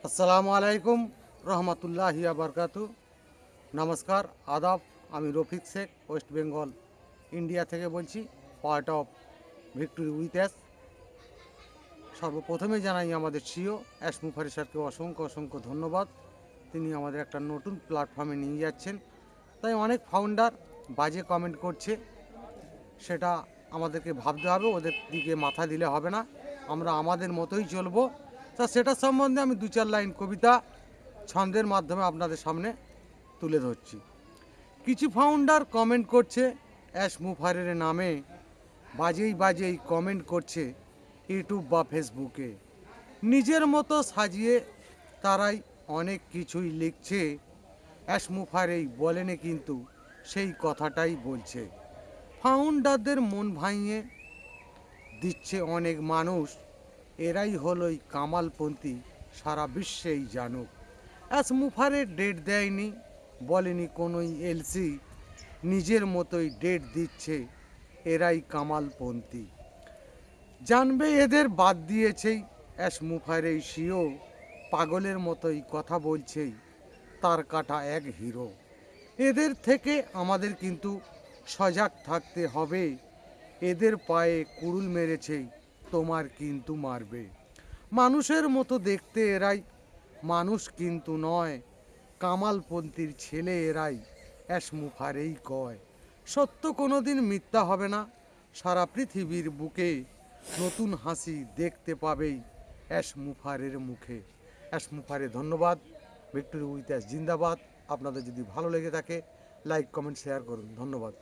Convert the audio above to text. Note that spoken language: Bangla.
আসসালামু আলাইকুম রহমতুল্লাহি বারকাতু। নমস্কার, আদাব। আমি রফিক শেখ, ওয়েস্ট বেঙ্গল ইন্ডিয়া থেকে বলছি, part of victory with us. সর্বপ্রথমে জানাই আমাদের সিও অ্যাশ মুফারি স্যারকে অসংখ্য অসংখ্য ধন্যবাদ। তিনি আমাদের একটা নতুন প্ল্যাটফর্মে নিয়ে যাচ্ছেন। তাই অনেক ফাউন্ডার বাজে কমেন্ট করছে, সেটা আমাদেরকে ভাবতে হবে, ওদের দিকে মাথা দিলে হবে না। আমরা আমাদের মতোই চলবো। তা সেটা সম্বন্ধে আমি দু চার লাইন কবিতা ছন্দের মাধ্যমে আপনাদের সামনে তুলে ধরছি। কিছু ফাউন্ডার কমেন্ট করছে অ্যাশ মুফারের নামে, বাজেই বাজেই কমেন্ট করছে ইউটিউব বা ফেসবুকে। নিজের মতো সাজিয়ে তারাই অনেক কিছুই লিখছে, অ্যাশ মুফারেই বলেনি কিন্তু সেই কথাটাই বলছে। ফাউন্ডারদের মন ভাঙিয়ে দিচ্ছে অনেক মানুষ, এরাই হলোই কামালপন্থী, সারা বিশ্বেই জানুক। অ্যাশ মুফারের ডেট দেয়নি, বলেনি কোনোই এলসি, নিজের মতোই ডেট দিচ্ছে, এরাই কামালপন্থী। জানবে এদের বাদ দিয়েছেই অ্যাশ মুফারেই সিও, পাগলের মতোই কথা বলছেই, তার কাটা এক হিরো। এদের থেকে আমাদের কিন্তু সজাগ থাকতে হবে, এদের পায়ে কুড়ুল মেরেছেই তোমার কিন্তু মারবে। মানুষের মতো দেখতে এরাই, মানুষ কিন্তু নয়, কামালপন্থীর ছেলে এরাই, অ্যাশ মুফারেই কয়। সত্য কোনোদিন মিথ্যা হবে না, সারা পৃথিবীর বুকে নতুন হাসি দেখতে পাবেই অ্যাশ মুফারের মুখে। অ্যাশ মুফারে ধন্যবাদ। ভিক্টোরি উইথ অ্যাশ জিন্দাবাদ। আপনাদের যদি ভালো লেগে থাকে লাইক কমেন্ট শেয়ার করুন। ধন্যবাদ।